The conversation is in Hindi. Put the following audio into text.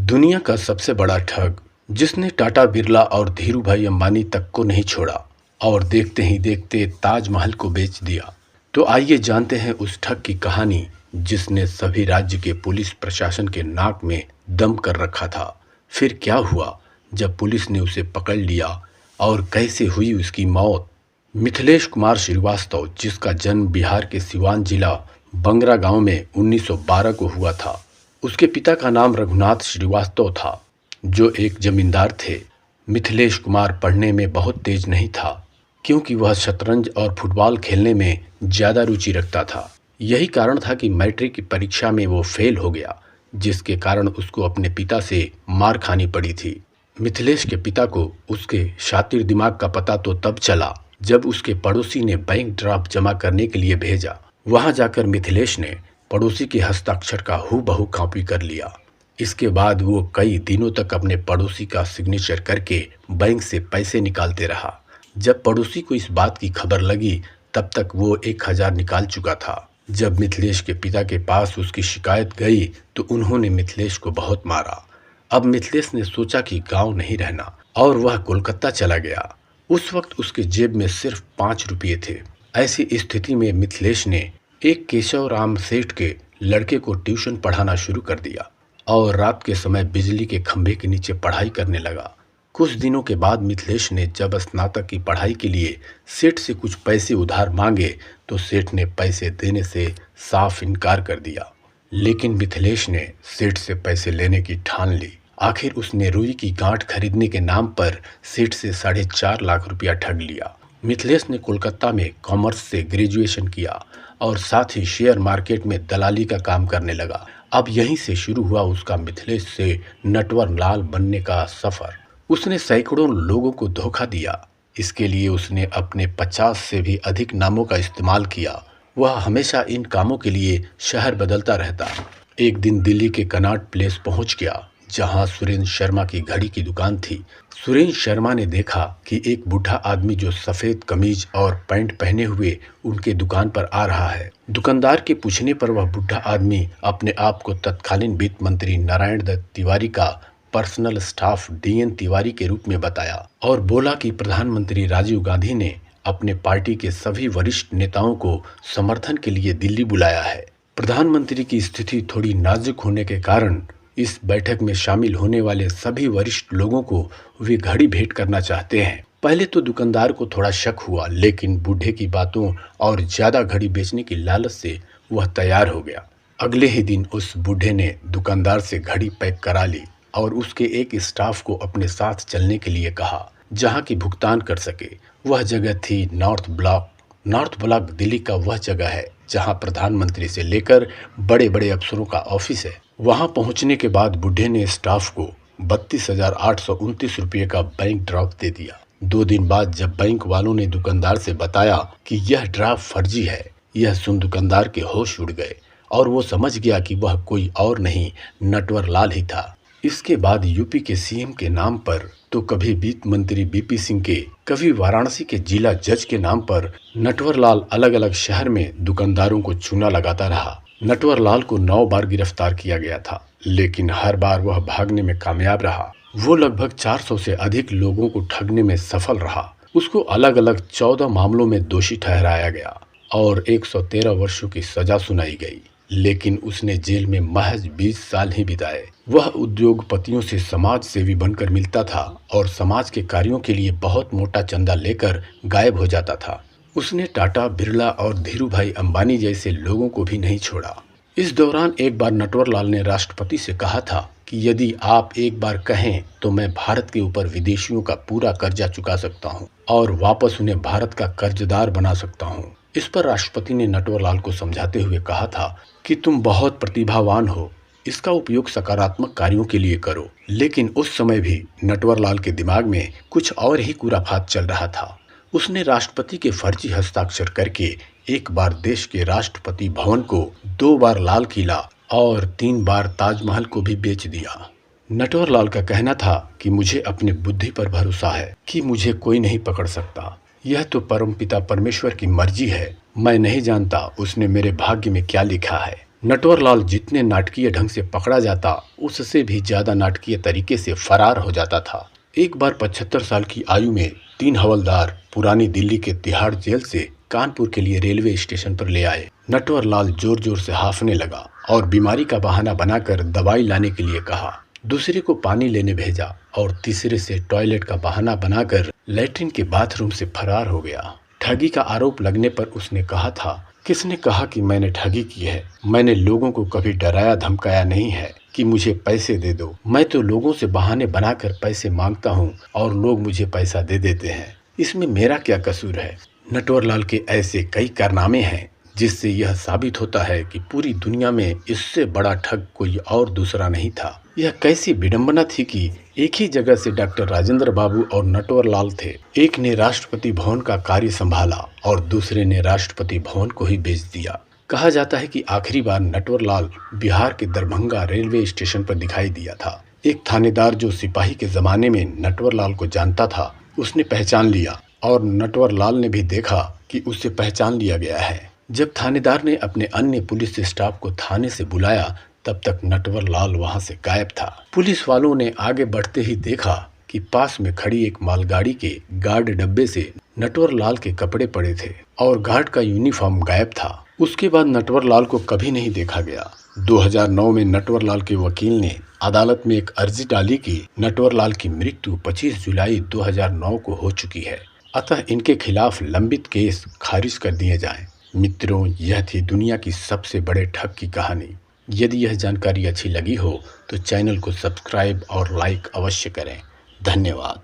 दुनिया का सबसे बड़ा ठग जिसने टाटा बिरला और धीरूभाई अंबानी तक को नहीं छोड़ा और देखते ही देखते ताजमहल को बेच दिया। तो आइए जानते हैं उस ठग की कहानी जिसने सभी राज्य के पुलिस प्रशासन के नाक में दम कर रखा था। फिर क्या हुआ जब पुलिस ने उसे पकड़ लिया और कैसे हुई उसकी मौत। मिथिलेश कुमार श्रीवास्तव, जिसका जन्म बिहार के सिवान जिला बंगरा गांव में 1912 को हुआ था। उसके पिता का नाम रघुनाथ श्रीवास्तव था, जो एक जमींदार थे। मिथिलेश कुमार पढ़ने में बहुत तेज नहीं था, क्योंकि वह शतरंज और फुटबॉल खेलने में ज़्यादा रुचि रखता था। यही कारण था कि मैट्रिक की परीक्षा में वो फेल हो गया, जिसके कारण उसको अपने पिता से मार खानी पड़ी थी। मिथिलेश के पिता को उसके शातिर दिमाग का पता तो तब चला जब उसके पड़ोसी ने बैंक ड्राफ्ट जमा करने के लिए भेजा। वहां जाकर मिथिलेश ने पड़ोसी के हस्ताक्षर का हूबहू कॉपी कर लिया। इसके बाद वो कई दिनों तक अपने पड़ोसी का सिग्नेचर करके बैंक से पैसे निकालते रहा। जब पड़ोसी को इस बात की खबर लगी, तब तक वो 1000 निकाल चुका था। जब मिथिलेश के पिता के पास उसकी शिकायत गई तो उन्होंने मिथिलेश को बहुत मारा। अब मिथिलेश ने सोचा कि गांव नहीं रहना और वह कोलकाता चला गया। उस वक्त उसके जेब में सिर्फ 5 रुपये थे। ऐसी स्थिति में मिथिलेश ने एक केशव राम सेठ के लड़के को ट्यूशन पढ़ाना शुरू कर दिया और रात के समय बिजली के खंभे के नीचे पढ़ाई करने लगा। कुछ दिनों के बाद मिथिलेश ने जब स्नातक की पढ़ाई के लिए सेठ से कुछ पैसे उधार मांगे तो सेठ ने पैसे देने से साफ इनकार कर दिया। लेकिन मिथिलेश ने सेठ से पैसे लेने की ठान ली। आखिर उसने रुई की गांठ खरीदने के नाम पर सेठ से 4.5 लाख रुपया ठग लिया। मिथिलेश ने कोलकाता में कॉमर्स से ग्रेजुएशन किया और साथ ही शेयर मार्केट में दलाली का काम करने लगा। अब यहीं से शुरू हुआ उसका मिथिलेश से नटवर लाल बनने का सफर। उसने सैकड़ों लोगों को धोखा दिया। इसके लिए उसने अपने 50 से भी अधिक नामों का इस्तेमाल किया। वह हमेशा इन कामों के लिए शहर बदलता रहता। एक दिन दिल्ली के कनॉट प्लेस पहुंच गया, जहां सुरेंद्र शर्मा की घड़ी की दुकान थी। सुरेंद्र शर्मा ने देखा कि एक बूढ़ा आदमी जो सफेद कमीज और पैंट पहने हुए उनके दुकान पर आ रहा है। दुकानदार के पूछने पर वह बूढ़ा आदमी अपने आप को तत्कालीन वित्त मंत्री नारायण दत्त तिवारी का पर्सनल स्टाफ DN तिवारी के रूप में बताया और बोला कि प्रधानमंत्री राजीव गांधी ने अपने पार्टी के सभी वरिष्ठ नेताओं को समर्थन के लिए दिल्ली बुलाया है। प्रधानमंत्री की स्थिति थोड़ी नाजुक होने के कारण इस बैठक में शामिल होने वाले सभी वरिष्ठ लोगों को वे घड़ी भेंट करना चाहते हैं। पहले तो दुकानदार को थोड़ा शक हुआ, लेकिन बूढ़े की बातों और ज्यादा घड़ी बेचने की लालच से वह तैयार हो गया। अगले ही दिन उस बूढ़े ने दुकानदार से घड़ी पैक करा ली और उसके एक स्टाफ को अपने साथ चलने के लिए कहा, जहां की भुगतान कर सके। वह जगह थी north block. North block Delhi का वह जगह है जहां प्रधानमंत्री से लेकर बड़े बड़े अफसरों का ऑफिस है। वहां पहुंचने के बाद बूढ़े ने स्टाफ को 32,829 रुपये का बैंक ड्राफ्ट दे दिया। 2 दिन बाद जब बैंक वालों ने दुकानदार से बताया कि यह ड्राफ्ट फर्जी है, यह सुन दुकानदार के होश उड़ गए और वो समझ गया कि वह कोई और नहीं नटवर लाल ही था। इसके बाद यूपी के CM के नाम पर तो कभी वित्त मंत्री BP सिंह के, कभी वाराणसी के जिला जज के नाम पर नटवर लाल अलग अलग शहर में दुकानदारों को चूना लगाता रहा। नटवर लाल को 9 बार गिरफ्तार किया गया था, लेकिन हर बार वह भागने में कामयाब रहा। वो लगभग 400 से अधिक लोगों को ठगने में सफल रहा। उसको अलग अलग 14 मामलों में दोषी ठहराया गया और 113 वर्षों की सजा सुनाई गई, लेकिन उसने जेल में महज 20 साल ही बिताए। वह उद्योगपतियों से समाज सेवी बनकर मिलता था और समाज के कार्यों के लिए बहुत मोटा चंदा लेकर गायब हो जाता था। उसने टाटा, बिरला और धीरूभाई अंबानी जैसे लोगों को भी नहीं छोड़ा। इस दौरान एक बार नटवर लाल ने राष्ट्रपति से कहा था कि यदि आप एक बार कहें तो मैं भारत के ऊपर विदेशियों का पूरा कर्जा चुका सकता हूं और वापस उन्हें भारत का कर्जदार बना सकता हूं। इस पर राष्ट्रपति ने नटवर लाल को समझाते हुए कहा था कि तुम बहुत प्रतिभावान हो, इसका उपयोग सकारात्मक कार्यों के लिए करो। लेकिन उस समय भी नटवर लाल के दिमाग में कुछ और ही खुराफात चल रहा था। उसने राष्ट्रपति के फर्जी हस्ताक्षर करके एक बार देश के राष्ट्रपति भवन को, 2 बार लाल किला और 3 बार ताजमहल को भी बेच दिया। नटवर लाल का कहना था कि मुझे अपनी बुद्धि पर भरोसा है कि मुझे कोई नहीं पकड़ सकता। यह तो परमपिता परमेश्वर की मर्जी है। मैं नहीं जानता उसने मेरे भाग्य में क्या लिखा है। नटवरलाल जितने नाटकीय ढंग से पकड़ा जाता उससे भी ज्यादा नाटकीय तरीके से फरार हो जाता था। एक बार 75 साल की आयु में 3 हवलदार पुरानी दिल्ली के तिहाड़ जेल से कानपुर के लिए रेलवे स्टेशन पर ले आए। नटवरलाल जोर जोर से हांफने लगा और बीमारी का बहाना बनाकर दवाई लाने के लिए कहा। दूसरे को पानी लेने भेजा और तीसरे से टॉयलेट का बहाना बनाकर लैट्रिन के बाथरूम से फरार हो गया। ठगी का आरोप लगने पर उसने कहा था, किसने कहा कि मैंने ठगी की है? मैंने लोगों को कभी डराया धमकाया नहीं है कि मुझे पैसे दे दो। मैं तो लोगों से बहाने बनाकर पैसे मांगता हूँ और लोग मुझे पैसा दे देते हैं। इसमें मेरा क्या कसूर है? नटवरलाल के ऐसे कई कारनामे हैं जिससे यह साबित होता है कि पूरी दुनिया में इससे बड़ा ठग कोई और दूसरा नहीं था। यह कैसी विडंबना थी कि एक ही जगह से डॉक्टर राजेंद्र बाबू और नटवरलाल थे। एक ने राष्ट्रपति भवन का कार्य संभाला और दूसरे ने राष्ट्रपति भवन को ही बेच दिया। कहा जाता है कि आखिरी बार नटवरलाल बिहार के दरभंगा रेलवे स्टेशन पर दिखाई दिया था। एक थानेदार जो सिपाही के जमाने में नटवरलाल को जानता था, उसने पहचान लिया और नटवरलाल ने भी देखा कि उसे पहचान लिया गया है। जब थानेदार ने अपने अन्य पुलिस स्टाफ को थाने से बुलाया तब तक नटवरलाल वहां से गायब था। पुलिस वालों ने आगे बढ़ते ही देखा कि पास में खड़ी एक मालगाड़ी के गार्ड डब्बे से नटवरलाल के कपड़े पड़े थे और गार्ड का यूनिफॉर्म गायब था। उसके बाद नटवरलाल को कभी नहीं देखा गया। 2009 में नटवरलाल के वकील ने अदालत में एक अर्जी डाली कि नटवरलाल की मृत्यु 25 जुलाई 2009 को हो चुकी है, अतः इनके खिलाफ लंबित केस खारिज कर दिए जाएं। मित्रों, यह थी दुनिया की सबसे बड़े ठग की कहानी। यदि यह जानकारी अच्छी लगी हो तो चैनल को सब्सक्राइब और लाइक अवश्य करें। धन्यवाद।